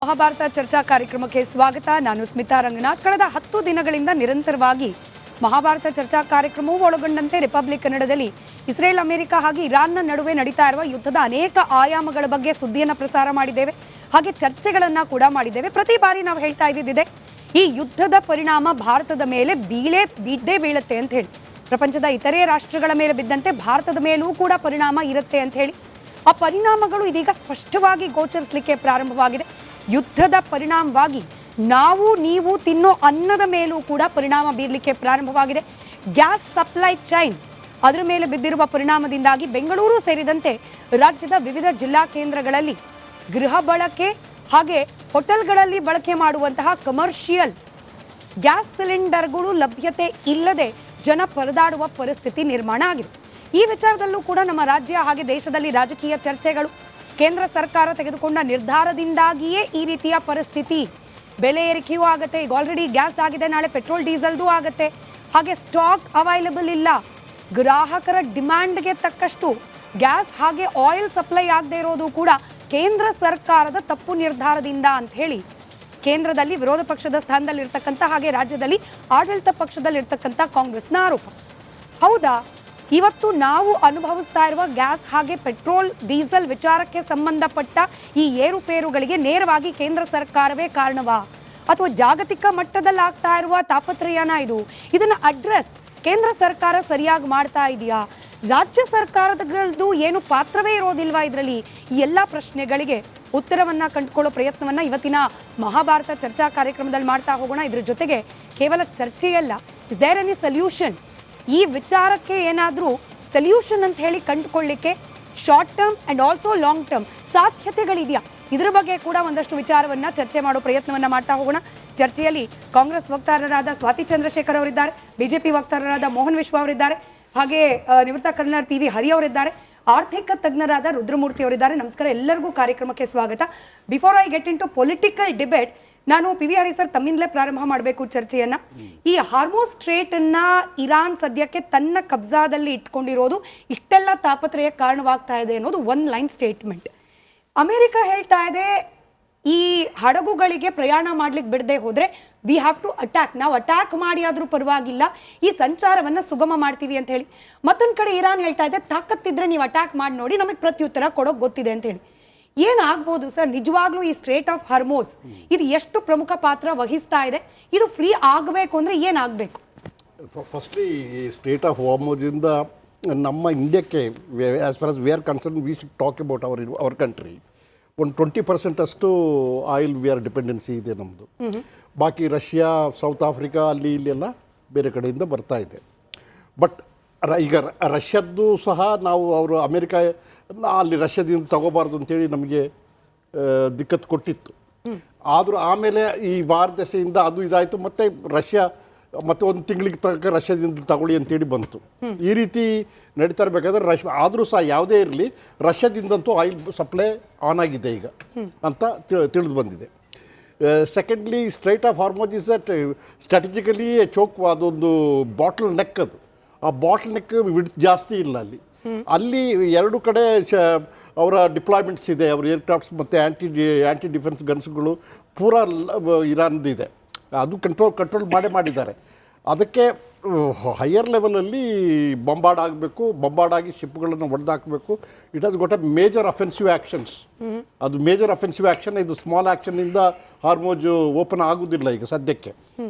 ಮಹಾಭಾರತ ಚರ್ಚಾ ಕಾರ್ಯಕ್ರಮಕ್ಕೆ ಸ್ವಾಗತ. ನಾನು ಸ್ಮಿತಾ ರಂಗನಾಥ್. ಕಳೆದ 10 ದಿನಗಳಿಂದ ನಿರಂತರವಾಗಿ ಮಹಾಭಾರತ ಚರ್ಚಾ ಕಾರ್ಯಕ್ರಮವು ಒಳಗೊಂಡಂತೆ ರಿಪಬ್ಲಿಕ್ ಕನ್ನಡದಲ್ಲಿ ಇಸ್ರೇಲ್, ಅಮೆರಿಕ ಹಾಗೂ ಇರಾನ್ನ ನಡುವೆ ನಡೀತಾ ಇರುವ ಯುದ್ಧದ ಅನೇಕ ಆಯಾಮಗಳ ಬಗ್ಗೆ ಸುದ್ದಿಯನ್ನು ಪ್ರಸಾರ ಮಾಡಿದ್ದೇವೆ, ಹಾಗೆ ಚರ್ಚೆಗಳನ್ನು ಕೂಡ ಮಾಡಿದ್ದೇವೆ. ಪ್ರತಿ ಬಾರಿ ನಾವು ಹೇಳ್ತಾ ಇದ್ದಿದ್ದಿದೆ, ಈ ಯುದ್ಧದ ಪರಿಣಾಮ ಭಾರತದ ಮೇಲೆ ಬಿದ್ದೇ ಬೀಳುತ್ತೆ ಅಂತ ಹೇಳಿ. ಪ್ರಪಂಚದ ಇತರೆ ರಾಷ್ಟ್ರಗಳ ಮೇಲೆ ಬಿದ್ದಂತೆ ಭಾರತದ ಮೇಲೂ ಕೂಡ ಪರಿಣಾಮ ಇರುತ್ತೆ ಅಂತ ಹೇಳಿ. ಆ ಪರಿಣಾಮಗಳು ಇದೀಗ ಸ್ಪಷ್ಟವಾಗಿ ಗೋಚರಿಸಲಿಕ್ಕೆ ಪ್ರಾರಂಭವಾಗಿದೆ. ಯುದ್ಧದ ಪರಿಣಾಮವಾಗಿ ನೀವು ತಿನ್ನೋ ಅನ್ನದ ಮೇಲೂ ಕೂಡ ಪರಿಣಾಮ ಬೀರಲಿಕ್ಕೆ ಪ್ರಾರಂಭವಾಗಿದೆ. ಗ್ಯಾಸ್ ಸಪ್ಲೈ ಚೈನ್ ಅದರ ಮೇಲೆ ಬಿದ್ದಿರುವ ಪರಿಣಾಮದಿಂದಾಗಿ ಬೆಂಗಳೂರು ಸೇರಿದಂತೆ ರಾಜ್ಯದ ವಿವಿಧ ಜಿಲ್ಲಾ ಕೇಂದ್ರಗಳಲ್ಲಿ ಗೃಹ ಬಳಕೆ ಹಾಗೆ ಹೋಟೆಲ್ಗಳಲ್ಲಿ ಬಳಕೆ ಮಾಡುವಂತಹ ಕಮರ್ಷಿಯಲ್ ಗ್ಯಾಸ್ ಸಿಲಿಂಡರ್ಗಳು ಲಭ್ಯತೆ ಇಲ್ಲದೆ ಜನ ಪರದಾಡುವ ಪರಿಸ್ಥಿತಿ ನಿರ್ಮಾಣ ಆಗಿದೆ. ಈ ವಿಚಾರದಲ್ಲೂ ಕೂಡ ನಮ್ಮ ರಾಜ್ಯ ಹಾಗೆ ದೇಶದಲ್ಲಿ ರಾಜಕೀಯ ಚರ್ಚೆಗಳು. ಕೇಂದ್ರ ಸರ್ಕಾರ ತೆಗೆದುಕೊಂಡ ನಿರ್ಧಾರದಿಂದಾಗಿಯೇ ಈ ರೀತಿಯ ಪರಿಸ್ಥಿತಿ. ಬೆಲೆ ಏರಿಕೆಯೂ ಆಗುತ್ತೆ. ಈಗ ಆಲ್ರೆಡಿ ಗ್ಯಾಸ್ ಆಗಿದೆ, ನಾಳೆ ಪೆಟ್ರೋಲ್ ಡೀಸೆಲ್ದು ಆಗುತ್ತೆ. ಹಾಗೆ ಸ್ಟಾಕ್ ಅವೈಲಬಲ್ ಇಲ್ಲ. ಗ್ರಾಹಕರ ಡಿಮ್ಯಾಂಡ್ಗೆ ತಕ್ಕಷ್ಟು ಗ್ಯಾಸ್ ಹಾಗೆ ಆಯಿಲ್ ಸಪ್ಲೈ ಆಗದೆ ಇರೋದು ಕೂಡ ಕೇಂದ್ರ ಸರ್ಕಾರದ ತಪ್ಪು ನಿರ್ಧಾರದಿಂದ ಅಂತ ಹೇಳಿ ಕೇಂದ್ರದಲ್ಲಿ ವಿರೋಧ ಪಕ್ಷದ ಸ್ಥಾನದಲ್ಲಿರ್ತಕ್ಕಂಥ ಹಾಗೆ ರಾಜ್ಯದಲ್ಲಿ ಆಡಳಿತ ಪಕ್ಷದಲ್ಲಿರ್ತಕ್ಕಂಥ ಕಾಂಗ್ರೆಸ್ನ ಆರೋಪ. ಹೌದಾ, ಇವತ್ತು ನಾವು ಅನುಭವಿಸ್ತಾ ಇರುವ ಗ್ಯಾಸ್ ಹಾಗೆ ಪೆಟ್ರೋಲ್ ಡೀಸೆಲ್ ವಿಚಾರಕ್ಕೆ ಸಂಬಂಧಪಟ್ಟ ಈ ಏರುಪೇರುಗಳಿಗೆ ನೇರವಾಗಿ ಕೇಂದ್ರ ಸರ್ಕಾರವೇ ಕಾರಣವಾ, ಅಥವಾ ಜಾಗತಿಕ ಮಟ್ಟದಲ್ಲಿ ಆಗ್ತಾ ಇರುವ ತಾಪತ್ರಯನ ಇದನ್ನು ಅಡ್ರೆಸ್ ಕೇಂದ್ರ ಸರ್ಕಾರ ಸರಿಯಾಗಿ ಮಾಡ್ತಾ ಇದೆಯಾ? ರಾಜ್ಯ ಸರ್ಕಾರಗಳದ್ದು ಏನು ಪಾತ್ರವೇ ಇರೋದಿಲ್ವಾ ಇದರಲ್ಲಿ? ಈ ಎಲ್ಲ ಪ್ರಶ್ನೆಗಳಿಗೆ ಉತ್ತರವನ್ನ ಕಂಡುಕೊಳ್ಳೋ ಪ್ರಯತ್ನವನ್ನ ಇವತ್ತಿನ ಮಹಾಭಾರತ ಚರ್ಚಾ ಕಾರ್ಯಕ್ರಮದಲ್ಲಿ ಮಾಡ್ತಾ ಹೋಗೋಣ. ಇದ್ರ ಜೊತೆಗೆ ಕೇವಲ ಚರ್ಚೆಯಲ್ಲ, ಇಸ್ ದೇರ್ ಎನಿ ಸೊಲ್ಯೂಷನ್? ಈ ವಿಚಾರಕ್ಕೆ ಏನಾದರೂ ಸೊಲ್ಯೂಷನ್ ಅಂತ ಹೇಳಿ ಕಂಡುಕೊಳ್ಳಿಕ್ಕೆ short term and also long term ಸಾಧ್ಯತೆಗಳಿದೆಯಾ? ಇದರ ಬಗ್ಗೆ ಕೂಡ ಒಂದಷ್ಟು ವಿಚಾರವನ್ನ ಚರ್ಚೆ ಮಾಡೋ ಪ್ರಯತ್ನವನ್ನ ಮಾಡ್ತಾ ಹೋಗೋಣ. ಚರ್ಚೆಯಲ್ಲಿ ಕಾಂಗ್ರೆಸ್ ವಕ್ತಾರರಾದ ಸ್ವಾತಿ ಚಂದ್ರಶೇಖರ್ ಅವರಿದ್ದಾರೆ, ಬಿಜೆಪಿ ವಕ್ತಾರರಾದ ಮೋಹನ್ ವಿಶ್ವ ಅವರಿದ್ದಾರೆ, ಹಾಗೆ ನಿವೃತ್ತ ಕರ್ನಲ್ PV ಹರಿ ಅವರಿದ್ದಾರೆ, ಆರ್ಥಿಕ ತಜ್ಞರಾದ ರುದ್ರಮೂರ್ತಿ ಅವರಿದ್ದಾರೆ. ನಮಸ್ಕಾರ, ಎಲ್ಲರಿಗೂ ಕಾರ್ಯಕ್ರಮಕ್ಕೆ ಸ್ವಾಗತ. Before I get into political debate, ನಾನು PV ಹರಿ ಸರ್ ತಮ್ಮಿಂದಲೇ ಪ್ರಾರಂಭ ಮಾಡಬೇಕು ಚರ್ಚೆಯನ್ನ. ಈ ಹಾರ್ಮೋಸ್ ಸ್ಟ್ರೇಟ್ ಅನ್ನ ಇರಾನ್ ಸದ್ಯಕ್ಕೆ ತನ್ನ ಕಬ್ಜಾದಲ್ಲಿ ಇಟ್ಕೊಂಡಿರೋದು ಇಷ್ಟೆಲ್ಲ ತಾಪತ್ರಯ ಕಾರಣವಾಗ್ತಾ ಇದೆ ಅನ್ನೋದು ಒನ್ ಲೈನ್ ಸ್ಟೇಟ್ಮೆಂಟ್. ಅಮೆರಿಕ ಹೇಳ್ತಾ ಇದೆ, ಈ ಹಡಗುಗಳಿಗೆ ಪ್ರಯಾಣ ಮಾಡ್ಲಿಕ್ಕೆ ಬಿಡದೆ ಹೋದ್ರೆ ವಿ ಹ್ಯಾವ್ ಟು ಅಟ್ಯಾಕ್, ನಾವು ಅಟ್ಯಾಕ್ ಮಾಡಿ ಆದ್ರೂ ಪರವಾಗಿಲ್ಲ, ಈ ಸಂಚಾರವನ್ನ ಸುಗಮ ಮಾಡ್ತೀವಿ ಅಂತ ಹೇಳಿ. ಮತ್ತೊಂದು ಕಡೆ ಇರಾನ್ ಹೇಳ್ತಾ ಇದೆ, ತಾಕತ್ತಿದ್ರೆ ನೀವು ಅಟ್ಯಾಕ್ ಮಾಡಿ ನೋಡಿ, ನಮಗೆ ಪ್ರತ್ಯುತ್ತರ ಕೊಡೋಕೆ ಗೊತ್ತಿದೆ ಅಂತ ಹೇಳಿ. ಏನಾಗ್ಬೋದು ಸರ್ ನಿಜವಾಗ್ಲೂ ಈ ಸ್ಟ್ರೇಟ್ ಆಫ್ ಹಾರ್ಮೋಸ್ ಇದು ಎಷ್ಟು ಪ್ರಮುಖ ಪಾತ್ರ ವಹಿಸ್ತಾ ಇದೆ? ಇದು ಫ್ರೀ ಆಗಬೇಕು ಅಂದ್ರೆ ಏನಾಗಬೇಕು? ಫಸ್ಟ್ಲಿ ಈ ಸ್ಟೇಟ್ ಆಫ್ ಹಾರ್ಮೋಸ್ ಇಂದ ನಮ್ಮ ಇಂಡಿಯಾಕ್ಕೆ as far as we are concern we should talk about our country. ಒಂದು 20% ಅಷ್ಟು ಆಯಿಲ್ ವಿ ಆರ್ ಡಿಪೆಂಡೆನ್ಸಿ ಇದೆ ನಮ್ಮದು. ಬಾಕಿ ರಷ್ಯಾ, ಸೌತ್ ಆಫ್ರಿಕಾ ಅಲ್ಲಿ ಇಲ್ಲೆಲ್ಲ ಬೇರೆ ಕಡೆಯಿಂದ ಬರ್ತಾ ಇದೆ. ಬಟ್ ಈಗ ರಷ್ಯದ್ದು ಸಹ ನಾವು ಅವರು ಅಮೇರಿಕ ಅಲ್ಲಿ ರಷ್ಯಾದಿಂದ ತಗೋಬಾರ್ದು ಅಂತೇಳಿ ನಮಗೆ ದಿಕ್ಕತ್ತು ಕೊಟ್ಟಿತ್ತು. ಆದರೂ ಆಮೇಲೆ ಈ ದೆಸೆಯಿಂದ ಅದು ಇದಾಯಿತು, ಮತ್ತು ರಷ್ಯಾ ಮತ್ತೆ ಒಂದು ತಿಂಗಳಿಗೆ ತನಕ ರಷ್ಯಾದಿಂದ ತಗೊಳ್ಳಿ ಅಂತೇಳಿ ಬಂತು. ಈ ರೀತಿ ನಡೀತಾ ಇರಬೇಕಾದ್ರೆ ಆದರೂ ಸಹ ಯಾವುದೇ ಇರಲಿ ರಷ್ಯಾದಿಂದಂತೂ ಆಯಿಲ್ ಸಪ್ಲೈ ಆನ್ ಆಗಿದೆ ಈಗ ಅಂತ ತಿಳಿದು ಬಂದಿದೆ. Secondly, strait of Hormuz is at strategically choke, ಅದೊಂದು ಬಾಟಲ್ ನೆಕ್. ಅದು ಆ ಬಾಟಲ್ ನೆಕ್ ವಿಡ್ತ್ ಜಾಸ್ತಿ ಇಲ್ಲ ಅಲ್ಲಿ ಎರಡು ಕಡೆ ಅವರ ಡಿಪ್ಲಾಯ್ಮೆಂಟ್ಸ್ ಇದೆ. ಅವ್ರ ಏರ್ಕ್ರಾಫ್ಟ್ಸ್ ಮತ್ತು ಆ್ಯಂಟಿ ಡಿಫೆನ್ಸ್ ಗನ್ಸ್ಗಳು ಪೂರಾ ಇರಾನ್ದಿದೆ. ಅದು ಕಂಟ್ರೋಲ್ ಮಾಡಿದ್ದಾರೆ. ಅದಕ್ಕೆ ಹೈಯರ್ ಲೆವೆಲಲ್ಲಿ ಬಂಬಾರ್ಡ್ ಆಗಬೇಕು, ಬಂಬಾರ್ಡ್ ಆಗಿ ಶಿಪ್ಗಳನ್ನು ಹೊಡೆದಾಕಬೇಕು. It has got a major offensive actions. ಅದು ಮೇಜರ್ ಅಫೆನ್ಸಿವ್ ಆ್ಯಕ್ಷನ್. ಇದು ಸ್ಮಾಲ್ ಆ್ಯಕ್ಷನ್ನಿಂದ ಹಾರ್ಮೋಜ್ ಓಪನ್ ಆಗೋದಿಲ್ಲ ಈಗ ಸದ್ಯಕ್ಕೆ.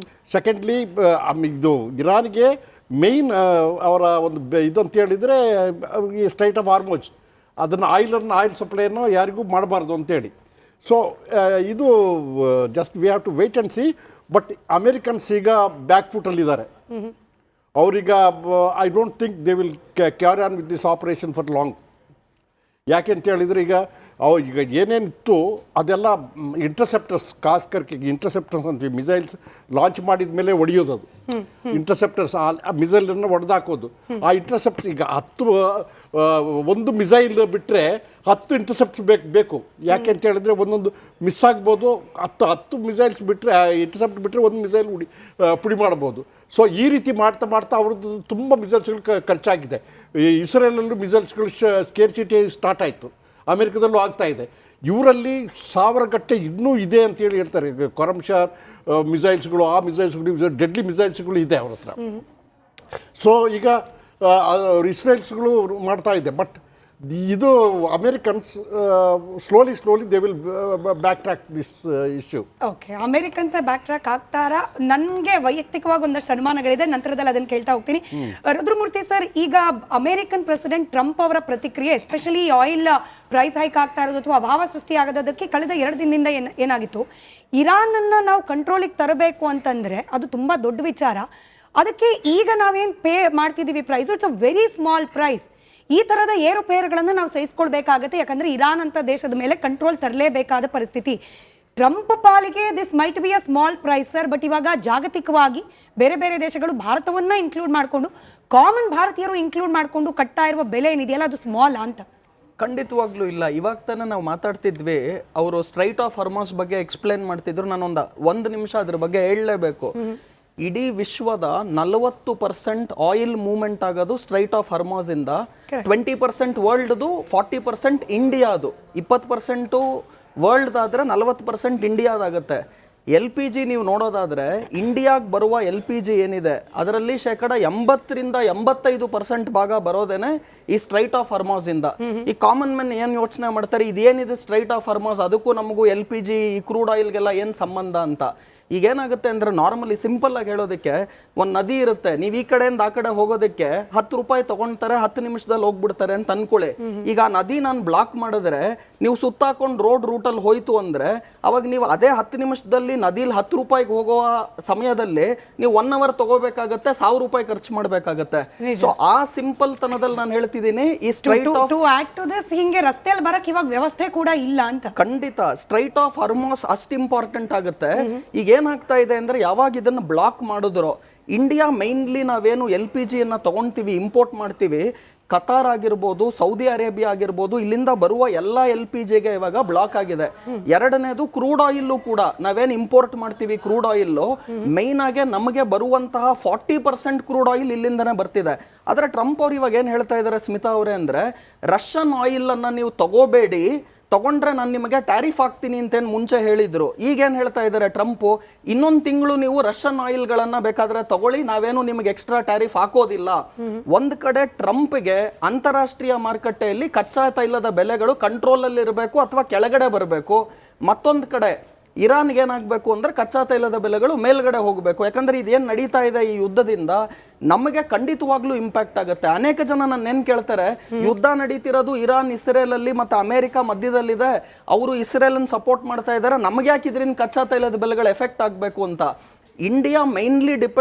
ಸೆಕೆಂಡ್ಲಿ, ಇದು ಇರಾನ್ಗೆ ಮೇಯ್ನ್ ಅವರ ಒಂದು ಇದಂತ ಹೇಳಿದರೆ ಈ ಸ್ಟ್ರೈಟ್ ಆಫ್ ಹಾರ್ಮೋಜ್, ಅದನ್ನು ಆಯಿಲ್ ಸಪ್ಲೈಯನ್ನು ಯಾರಿಗೂ ಮಾಡಬಾರ್ದು ಅಂತೇಳಿ. ಸೊ ಇದು just we have to wait and see. But Americans ಈಗ ಬ್ಯಾಕ್ ಫುಟಲ್ಲಿದ್ದಾರೆ. ಅವರೀಗ I don't think they will carry on with this operation for long. ಯಾಕೆ ಅಂತ ಹೇಳಿದರೆ ಈಗ ಏನೇನಿತ್ತು ಅದೆಲ್ಲ ಇಂಟರ್ಸೆಪ್ಟರ್ಸ್, ಖಾಸ್ಕರ್ಗೆ ಇಂಟರ್ಸೆಪ್ಟರ್ಸ್ ಅಂತೀವಿ, ಮಿಸೈಲ್ಸ್ ಲಾಂಚ್ ಮಾಡಿದ ಮೇಲೆ ಹೊಡೆಯೋದು. ಅದು ಇಂಟರ್ಸೆಪ್ಟರ್ಸ್, ಆ ಮಿಸೈಲನ್ನು ಹೊಡೆದಾಕೋದು. ಆ ಇಂಟರ್ಸೆಪ್ಟ್ಸ್ ಈಗ ಒಂದು ಮಿಸೈಲ್ ಬಿಟ್ಟರೆ 10 ಇಂಟರ್ಸೆಪ್ಟ್ಸ್ ಬೇಕು. ಯಾಕೆ ಅಂತ ಹೇಳಿದ್ರೆ ಒಂದೊಂದು ಮಿಸ್ ಆಗ್ಬೋದು. 10 ಮಿಸೈಲ್ಸ್ ಬಿಟ್ಟರೆ, ಇಂಟರ್ಸೆಪ್ಟ್ ಬಿಟ್ಟರೆ ಒಂದು ಮಿಸೈಲ್ ಪುಡಿ ಮಾಡ್ಬೋದು. ಸೊ ಈ ರೀತಿ ಮಾಡ್ತಾ ಅವ್ರದ್ದು ತುಂಬ ಮಿಸೈಲ್ಸ್ಗಳು ಖರ್ಚಾಗಿದೆ. ಇಸ್ರೇಲಲ್ಲೂ ಮಿಸೈಲ್ಸ್ಗಳು ಸ್ಕೇರ್ಸಿಟಿ ಸ್ಟಾರ್ಟ್ ಆಯಿತು, ಅಮೆರಿಕದಲ್ಲೂ ಆಗ್ತಾ ಇದೆ. ಇವರಲ್ಲಿ 1000 ಗಟ್ಟೆ ಇನ್ನೂ ಇದೆ ಅಂತೇಳಿ ಹೇಳ್ತಾರೆ. ಕೊರಮ್ಶಾರ್ ಮಿಸೈಲ್ಸ್ಗಳು, ಆ ಮಿಸೈಲ್ಸ್ಗಳು, ಡೆಡ್ಲಿ ಮಿಸೈಲ್ಸ್ಗಳು ಇದೆ ಅವ್ರ ಹತ್ರ. ಸೊ ಈಗ ಇಸ್ರೇಲ್ಸ್ಗಳು ಮಾಡ್ತಾ ಇದೆ. ಬಟ್ ಇದು Americans slowly they will backtrack this issue. Okay, ಅಮೆರಿಕನ್ಸೇ ಬ್ಯಾಕ್ ಟ್ರ್ಯಾಕ್ ಆಗ್ತಾರಾ? ನನಗೆ ವೈಯಕ್ತಿಕವಾಗಿ ಒಂದಷ್ಟು ಅನುಮಾನಗಳಿದೆ, ನಂತರದಲ್ಲಿ ಅದನ್ನು ಕೇಳ್ತಾ ಹೋಗ್ತೀನಿ. ರುದ್ರಮೂರ್ತಿ ಸರ್, ಈಗ ಅಮೆರಿಕನ್ ಪ್ರೆಸಿಡೆಂಟ್ ಟ್ರಂಪ್ ಅವರ ಪ್ರತಿಕ್ರಿಯೆ, ಎಸ್ಪೆಷಲಿ ಆಯಿಲ್ ಪ್ರೈಸ್ ಹೈಕ್ ಆಗ್ತಾ ಇರೋದು ಅಥವಾ ಅಭಾವ ಸೃಷ್ಟಿ ಆಗೋದಕ್ಕೆ ಕಳೆದ 2 ದಿನದಿಂದ ಏನಾಗಿತ್ತು, ಇರಾನನ್ನು ನಾವು ಕಂಟ್ರೋಲಿಗೆ ತರಬೇಕು ಅಂತಂದರೆ ಅದು ತುಂಬ ದೊಡ್ಡ ವಿಚಾರ. ಅದಕ್ಕೆ ಈಗ ನಾವೇನು ಪೇ ಮಾಡ್ತಿದ್ದೀವಿ price, it's a very small price. ಈ ಥರದ ಏರುಪೇರುಗಳನ್ನು ನಾವು ಸಹಿಸ್ಕೊಳ್ಬೇಕಾಗತ್ತೆ, ಯಾಕಂದರೆ ಇರಾನ್ ಅಂತ ದೇಶದ ಮೇಲೆ ಕಂಟ್ರೋಲ್ ತರಲೇಬೇಕಾದ ಪರಿಸ್ಥಿತಿ. ಟ್ರಂಪ್ ಪಾಲಿಗೆ this might be a small price sir, but ಇವಾಗ ಜಾಗತಿಕವಾಗಿ ಬೇರೆ ಬೇರೆ ದೇಶಗಳು ಭಾರತವನ್ನು ಇನ್ಕ್ಲೂಡ್ ಮಾಡಿಕೊಂಡು, ಕಾಮನ್ ಭಾರತೀಯರು ಇನ್ಕ್ಲೂಡ್ ಮಾಡಿಕೊಂಡು ಕಟ್ತಾ ಇರುವ ಬೆಲೆ ಏನಿದೆಯಲ್ಲ ಅದು ಸ್ಮಾಲ್ ಅಂತ. ಖಂಡಿತವಾಗ್ಲೂ ಇಲ್ಲ. ಇವಾಗ ತಾನೇ ನಾವು ಮಾತಾಡ್ತಿದ್ವಿ, ಅವರು ಸ್ಟ್ರೈಟ್ ಆಫ್ ಹಾರ್ಮೋಸ್ ಬಗ್ಗೆ ಎಕ್ಸ್ಪ್ಲೇನ್ ಮಾಡ್ತಿದ್ರು. ನಾನು ಒಂದು ನಿಮಿಷ ಅದ್ರ ಬಗ್ಗೆ ಹೇಳಲೇಬೇಕು. ಇಡೀ ವಿಶ್ವದ 40% ಆಯಿಲ್ ಮೂವ್ಮೆಂಟ್ ಆಗೋದು ಸ್ಟ್ರೈಟ್ ಆಫ್ ಹಾರ್ಮೋಸ್ ಇಂದ. 20% ವರ್ಲ್ಡ್ದು, 40% ಇಂಡಿಯಾದು, 20% ವರ್ಲ್ಡ್ದಾದ್ರೆ 40% ಇಂಡಿಯಾದಾಗುತ್ತೆ. LPG ನೀವು ನೋಡೋದಾದ್ರೆ ಇಂಡಿಯಾಗೆ ಬರುವ LPG ಏನಿದೆ ಅದರಲ್ಲಿ 80% ಭಾಗ ಬರೋದೇನೆ ಈ ಸ್ಟ್ರೈಟ್ ಆಫ್ ಹಾರ್ಮೋಸ್ ಇಂದ. ಈ ಕಾಮನ್ ಮೆನ್ ಏನ್ ಯೋಚನೆ ಮಾಡ್ತಾರೆ, ಇದೇನಿದೆ ಸ್ಟ್ರೈಟ್ ಆಫ್ ಹಾರ್ಮೋಸ್, ಅದಕ್ಕೂ ನಮಗೂ LPG ಈ ಕ್ರೂಡ್ ಆಯಿಲ್ಗೆಲ್ಲ ಏನ್ ಸಂಬಂಧ ಅಂತ. ಈಗೇನಾಗುತ್ತೆ ಅಂದ್ರೆ, ನಾರ್ಮಲಿ ಸಿಂಪಲ್ ಆಗಿ ಹೇಳೋದಕ್ಕೆ, ಒಂದು ನದಿ ಇರುತ್ತೆ, ನೀವು ಈ ಕಡೆಯಿಂದ ಆ ಕಡೆ ಹೋಗೋದಕ್ಕೆ 10 ರೂಪಾಯಿ ತಗೊಂತಾರೆ, 10 ನಿಮಿಷದಲ್ಲಿ ಹೋಗ್ಬಿಡ್ತಾರೆ ಅಂತ ಅನ್ಕೊಳ್ಳಿ. ಈಗ ಆ ನದಿ ನಾನು ಬ್ಲಾಕ್ ಮಾಡಿದ್ರೆ, ನೀವು ಸುತ್ತಾಕೊಂಡು ರೋಡ್ ರೂಟಲ್ಲಿ ಹೋಯ್ತು ಅಂದ್ರೆ, ಅವಾಗ ನೀವು ಅದೇ 10 ನಿಮಿಷದಲ್ಲಿ ನದಿಲಿ 10 ರೂಪಾಯಿಗೆ ಹೋಗುವ ಸಮಯದಲ್ಲಿ ನೀವು 1 ಅವರ್ ತಗೋಬೇಕಾಗತ್ತೆ, 1000 ರೂಪಾಯಿ ಖರ್ಚು ಮಾಡ್ಬೇಕಾಗತ್ತೆ. ಸೊ ಆ ಸಿಂಪಲ್ ತನದಲ್ಲಿ ನಾನು ಹೇಳ್ತಿದ್ದೀನಿ, ಈ ಸ್ಟ್ರೈಟ್ ಆಫ್ ಹಿಂಗೆ ರಸ್ತೆಯಲ್ಲಿ ಬರಕ್ ಇವಾಗ ವ್ಯವಸ್ಥೆ ಕೂಡ ಇಲ್ಲ ಅಂತ. ಖಂಡಿತ ಸ್ಟ್ರೈಟ್ ಆಫ್ ಹಾರ್ಮೋಸ್ ಅಷ್ಟು ಇಂಪಾರ್ಟೆಂಟ್ ಆಗುತ್ತೆ. ಈಗ ಏನಾಗ್ತಾ ಇದೆ ಅಂದ್ರೆ, ಯಾವಾಗ ಇದನ್ನ ಬ್ಲಾಕ್ ಮಾಡಿದ್ರು, ಇಂಡಿಯಾ ಮೈನ್ಲಿ ನಾವೇನು LPG ಅನ್ನ ತಗೊಂತೀವಿ, ಇಂಪೋರ್ಟ್ ಮಾಡ್ತೀವಿ, ಕತಾರ್ ಆಗಿರ್ಬೋದು, ಸೌದಿ ಅರೇಬಿಯಾ ಆಗಿರ್ಬೋದು, ಇಲ್ಲಿಂದ ಬರುವ ಎಲ್ಲ LPGಗೆ ಇವಾಗ ಬ್ಲಾಕ್ ಆಗಿದೆ. ಎರಡನೇದು ಕ್ರೂಡ್ ಆಯಿಲ್ ಕೂಡ, ನಾವೇನು ಇಂಪೋರ್ಟ್ ಮಾಡ್ತೀವಿ ಕ್ರೂಡ್ ಆಯಿಲ್, ಮೈನ್ ಆಗಿ ನಮಗೆ ಬರುವಂತಹ 40% ಕ್ರೂಡ್ ಆಯಿಲ್ ಇಲ್ಲಿಂದನೇ ಬರ್ತಿದೆ. ಆದ್ರೆ ಟ್ರಂಪ್ ಅವ್ರು ಇವಾಗ ಏನ್ ಹೇಳ್ತಾ ಇದ್ದಾರೆ ಸ್ಮಿತಾ ಅವರೇ ಅಂದ್ರೆ, ರಷ್ಯನ್ ಆಯಿಲ್ ಅನ್ನ ನೀವು ತಗೋಬೇಡಿ, ತಗೊಂಡ್ರೆ ನಾನು ನಿಮಗೆ ಟ್ಯಾರಿಫ್ ಹಾಕ್ತೀನಿ ಅಂತೇನು ಮುಂಚೆ ಹೇಳಿದ್ರು. ಈಗೇನು ಹೇಳ್ತಾ ಇದ್ದಾರೆ ಟ್ರಂಪ್, ಇನ್ನೊಂದು ತಿಂಗಳು ನೀವು ರಷ್ಯನ್ ಆಯಿಲ್ಗಳನ್ನ ಬೇಕಾದ್ರೆ ತಗೊಳ್ಳಿ, ನಾವೇನು ನಿಮಗೆ ಎಕ್ಸ್ಟ್ರಾ ಟ್ಯಾರಿಫ್ ಹಾಕೋದಿಲ್ಲ. ಒಂದ್ ಕಡೆ ಟ್ರಂಪ್ಗೆ ಅಂತಾರಾಷ್ಟ್ರೀಯ ಮಾರುಕಟ್ಟೆಯಲ್ಲಿ ಕಚ್ಚಾ ತೈಲದ ಬೆಲೆಗಳು ಕಂಟ್ರೋಲ್ ಅಲ್ಲಿ ಇರಬೇಕು ಅಥವಾ ಕೆಳಗಡೆ ಬರಬೇಕು. ಮತ್ತೊಂದು ಕಡೆ ಇರಾನ್ಗೆ ಏನಾಗಬೇಕು ಅಂದ್ರೆ ಕಚ್ಚಾ ತೈಲದ ಬೆಲೆಗಳು ಮೇಲ್ಗಡೆ ಹೋಗಬೇಕು. ಯಾಕಂದ್ರೆ ಇದೇನು ನಡೀತಾ ಇದೆ ಈ ಯುದ್ಧದಿಂದ ನಮಗೆ ಖಂಡಿತವಾಗ್ಲೂ ಇಂಪ್ಯಾಕ್ಟ್ ಆಗುತ್ತೆ. ಅನೇಕ ಜನ ನನ್ನ ಏನ್ ಕೇಳ್ತಾರೆ, ಯುದ್ಧ ನಡೀತಿರೋದು ಇರಾನ್ ಇಸ್ರೇಲ್ ಅಲ್ಲಿ ಮತ್ತೆ ಅಮೆರಿಕ ಮಧ್ಯದಲ್ಲಿದೆ, ಅವರು ಇಸ್ರೇಲ್ ಅನ್ನು ಸಪೋರ್ಟ್ ಮಾಡ್ತಾ ಇದ್ದಾರೆ, ನಮಗೆ ಯಾಕೆ ಇದರಿಂದ ಕಚ್ಚಾ ತೈಲದ ಬೆಲೆಗಳು ಎಫೆಕ್ಟ್ ಆಗಬೇಕು ಅಂತ. India mainly depend